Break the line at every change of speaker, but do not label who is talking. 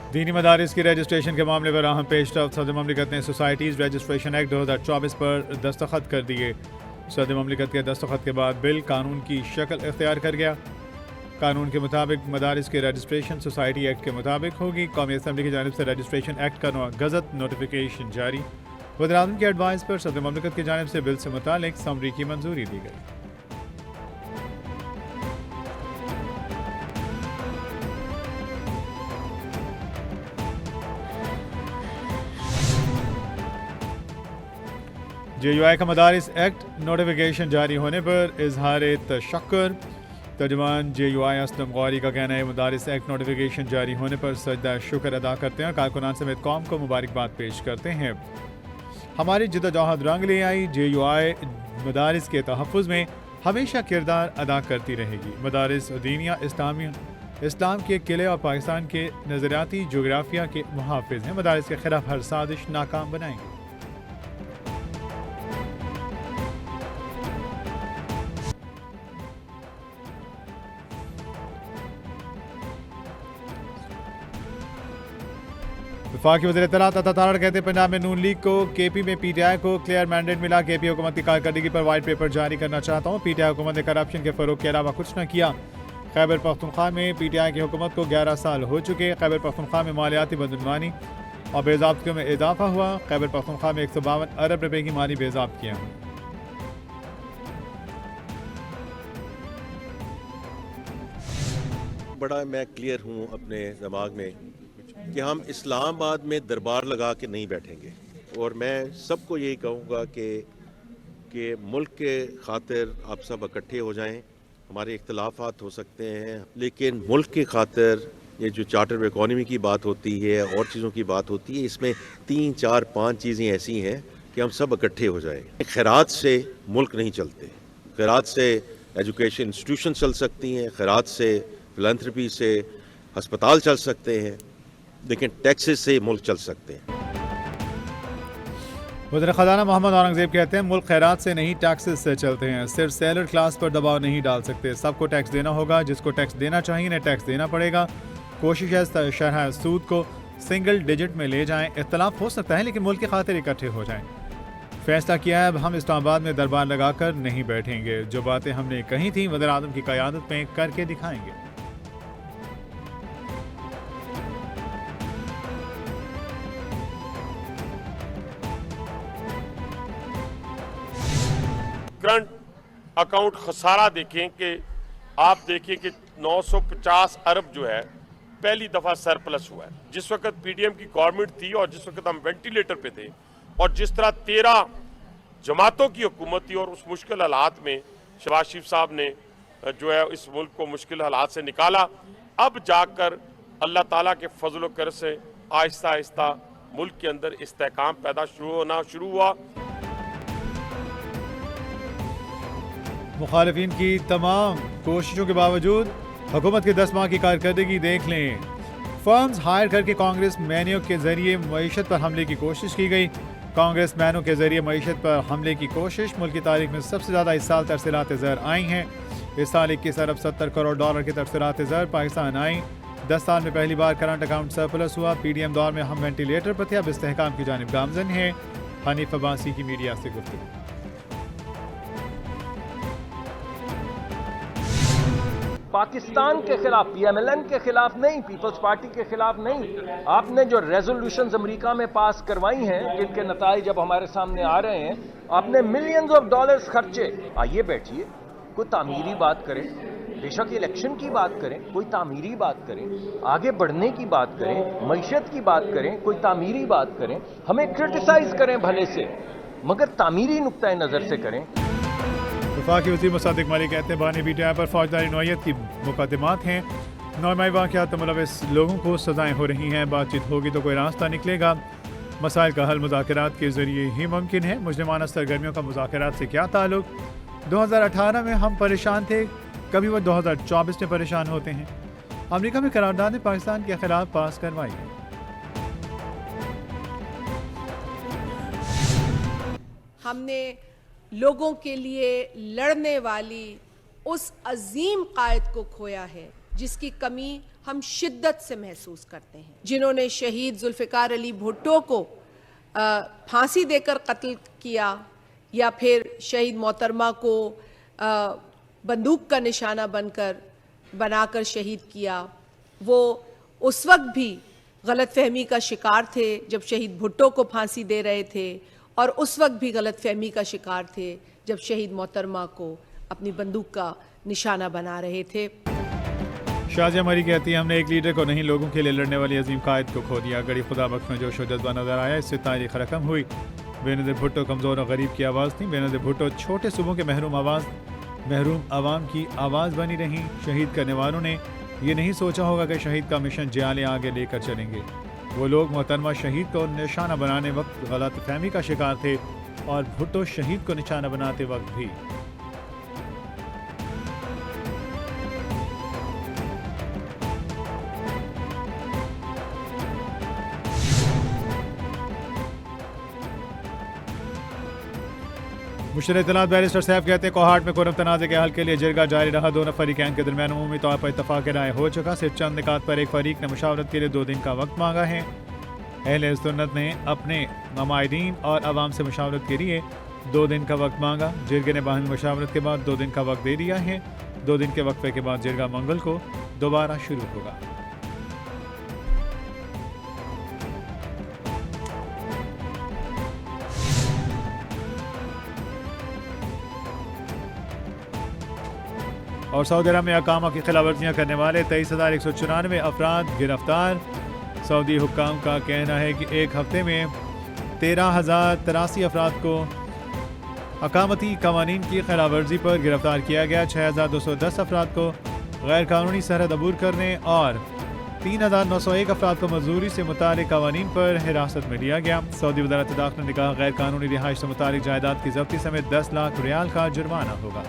दीनी मदारिस की रजिस्ट्रेशन के मामले पर अहम पेशरफ। सदर ममलिकत ने सोसाइटीज़ रजिस्ट्रेशन एक्ट 2024 पर दस्तखत कर दिए। सदर ममलिकत के दस्तखत के बाद बिल कानून की शक्ल इख्तियार कर गया। कानून के मुताबिक मदारिस के रजिस्ट्रेशन सोसाइटी एक्ट के मुताबिक होगी। कौमी असम्बली की जानिब से रजिस्ट्रेशन एक्ट का गज़ट नोटिफिकेशन जारी। वज़ीर-ए-आज़म के एडवाइस पर सदर ममलिकत की जानिब से बिल से मुतालिक समरी की मंजूरी दी गई। JUI का मदारिस एक्ट नोटिफिकेशन जारी होने पर इजहार तशक्कुर। तर्जुमान JUI असलम गौरी का कहना है मदारिस एक्ट नोटिफिकेशन जारी होने पर सजदा शुक्र अदा करते हैं और कारकुनान समेत कौम को मुबारकबाद पेश करते हैं। हमारी जिद्दोजहद रंग ले आई। JUI मदारिस के तहफ़्फ़ुज़ में हमेशा किरदार अदा करती रहेगी। मदारिस दीनिया इस्लाम के किले और पाकिस्तान के नज़रियाती जोग्राफिया के मुहाफ़िज़ हैं। मदारिस के खिलाफ हर साजिश नाकाम बनाएंगे। वफाकी वज़ीर इत्तलात अता तारड़ कहते हैं पंजाब में नून लीग को KP में PTI को क्लियर मैंडेट मिला। KP हुकूमत की कारकर्दगी पर वाइट पेपर जारी करना चाहता हूँ। PTI हुकूमत ने करप्शन के फ़रोग के अलावा कुछ न किया। खैबर पख्तूनख्वा में PTI की हुकूमत को 11 साल हो चुके। खैबर पख्तूनख्वा में मालियाती बदनवानी और बेज़ाब्तियों में इजाफा हुआ। खैबर पख्तूनख्वा में 152 अरब रुपये की माली बेज़ाब्तियाँ हुई।
बड़ा मैं क्लियर हूँ अपने दिमाग में कि हम इस्लामाबाद में दरबार लगा के नहीं बैठेंगे और मैं सबको यही कहूँगा कि मुल्क के खातिर आप सब इकट्ठे हो जाएं। हमारे इख्तलाफात हो सकते हैं लेकिन मुल्क के खातिर ये जो चार्टर ऑफ इकॉनमी की बात होती है और चीज़ों की बात होती है इसमें 3, 4, 5 चीज़ें ऐसी हैं कि हम सब इकट्ठे हो जाएं। खैरात से मुल्क नहीं चलते। खैरात से एजुकेशन इंस्टीट्यूशन चल सकती हैं, खैरात से फिलैंथ्रपी से अस्पताल चल सकते हैं, लेकिन टैक्सेस से मुल्क चल सकते हैं।
वज़ीर ख़ज़ाना मोहम्मद औरंगज़ेब कहते हैं मुल्क खैरात से नहीं टैक्सेस से चलते हैं। सिर्फ सैलर क्लास पर दबाव नहीं डाल सकते। सबको टैक्स देना होगा। जिसको टैक्स देना चाहिए उन्हें टैक्स देना पड़ेगा। कोशिश है शरह सूद को सिंगल डिजिट में ले जाएं। इख्तलाफ हो सकता है लेकिन मुल्क की खातिर इकट्ठे हो जाएं। फैसला किया है अब हम इस्लामाबाद में दरबार लगाकर नहीं बैठेंगे। जो बातें हमने कही थी वज़ीर-ए-आज़म की क़यादत में करके दिखाएंगे।
करंट अकाउंट खसारा देखें कि आप देखिए कि 950 अरब जो है पहली दफ़ा सरप्लस हुआ है। जिस वक्त PDM की गवर्नमेंट थी और जिस वक्त हम वेंटिलेटर पे थे और जिस तरह 13 जमातों की हुकूमत थी और उस मुश्किल हालात में शहबाज शरीफ साहब ने जो है इस मुल्क को मुश्किल हालात से निकाला। अब जाकर अल्लाह ताला के फजल व कर से आहिस्ता आहिस्ता मुल्क के अंदर इस्तेहकाम पैदा शुरू हुआ।
मुखालिफिन की तमाम कोशिशों के बावजूद हुकूमत के 10 माह की कारकर्दगी देख लें। फर्म्स हायर करके कांग्रेस मैनों के जरिए मईशत पर हमले की कोशिश की गई। कांग्रेस मैनों के जरिए मईशत पर हमले की कोशिश। मुल्क की तारीख में सबसे ज़्यादा इस साल तरसीलात ज़र आई हैं। इस साल 21 अरब 70 करोड़ डॉलर की तरसीलात ज़र पाकिस्तान आई। 10 साल में पहली बार करंट अकाउंट सरप्लस हुआ। PDM दौर में हम वेंटिलेटर पर थे, अब इस्तेहकाम की जानिब गामजन है। हनीफ अब्बासी की मीडिया से गुफ्तगू।
पाकिस्तान के खिलाफ, PMLN के खिलाफ नहीं, पीपल्स पार्टी के खिलाफ नहीं। आपने जो रेजोल्यूशंस अमेरिका में पास करवाई हैं जिनके नताइज अब हमारे सामने आ रहे हैं, आपने मिलियंस ऑफ डॉलर्स खर्चे। आइए बैठिए, कोई तामीरी बात करें, बेशक इलेक्शन की बात करें, कोई तामीरी बात करें, आगे बढ़ने की बात करें, मईशत की बात करें, कोई तामीरी बात करें। हमें क्रिटिसाइज करें भले से, मगर तामीरी नुक्ता नज़र से करें।
वफाकी वज़ीर मुसादिक माली कहते हैं बानी PTI पर फौजदारी नौयत की मुकदमात हैं। नौमाई वाक़यात में मुलविस लोगों को सजाएं हो रही हैं। बातचीत होगी तो कोई रास्ता निकलेगा। मसाइल का हल मुज़ाकरात के ज़रिए ही मुमकिन है। मुजरिमाना सरगर्मियों का मुज़ाकरात से क्या ताल्लुक। 2018 में हम परेशान थे, कभी वो 2024 में परेशान होते हैं। अमेरिका में करारदाद पाकिस्तान के खिलाफ पास करवाई है।
हमने लोगों के लिए लड़ने वाली उस अजीम कायद को खोया है जिसकी कमी हम शिद्दत से महसूस करते हैं। जिन्होंने शहीद जुल्फ़िकार अली भुट्टो को फांसी देकर कत्ल किया या फिर शहीद मोहतरमा को बंदूक का निशाना बनाकर शहीद किया, वो उस वक्त भी गलतफहमी का शिकार थे जब शहीद भुट्टो को फांसी दे रहे थे, और उस वक्त भी गलतफहमी का शिकार थे जब शहीद मोहतरमा को अपनी बंदूक का निशाना बना रहे थे।
शाजिया मरी कहती है, हमने एक लीडर को नहीं लोगों के लिए लड़ने वाली अजीम कायद को खो दिया। गरीब खुदा बख्श में जोश व जज्बा नजर आया, इससे तारीख रकम हुई। बेनज़ीर भुट्टो कमज़ोर और गरीब की आवाज़ थी। बेनज़ीर भुट्टो छोटे सूबों के महरूम आवाम की आवाज़ बनी रही। शहीद करने वालों ने ये नहीं सोचा होगा कि शहीद का मिशन जियाले आगे लेकर चलेंगे। वो लोग मोहतरमा शहीद को निशाना बनाने वक्त गलत फहमी का शिकार थे और भुट्टो शहीद को निशाना बनाते वक्त भी। मुशर्रफ इत्तलात बैरिस्टर साहब कहते हैं, कोहाट में कुरम तनाज़े के हल के लिए जिरगा जारी रहा। दोनों फरीकैन के दरमियान उमूमी तौर पर इत्तफाक राय हो चुका। सिर्फ चंद निकात पर एक फरीक ने मुशावरत के लिए 2 दिन का वक्त मांगा है। अहले सुन्नत ने अपने नुमाइंदीन और आवाम से मुशावरत के लिए 2 दिन का वक्त मांगा। जिरगे ने बाहमी मुशावरत के बाद 2 दिन का वक्त दे दिया है। 2 दिन के वक्फे के बाद जिरगा मंगल को दोबारा शुरू होगा। और सऊदी अरब में अकामा की खिलाफवर्जियाँ करने वाले 23,194 अफराद गिरफ्तार। सऊदी हुक्काम का कहना है कि एक हफ्ते में 13,083 अफराद को अकामती कवानीन की खिलाफवर्जी पर गिरफ्तार किया गया। 6,210 अफराद को गैर कानूनी सरहद अबूर करने और 3,901 अफराद को मजदूरी से मुतालिक कवानीन पर हिरासत में लिया गया। सऊदी वज़ारत दाखिला ने कहा, गैर कानूनी रिहाइश से मुतालिक जायदाद की जब्ती समेत 10 लाख रियाल का जुर्माना होगा।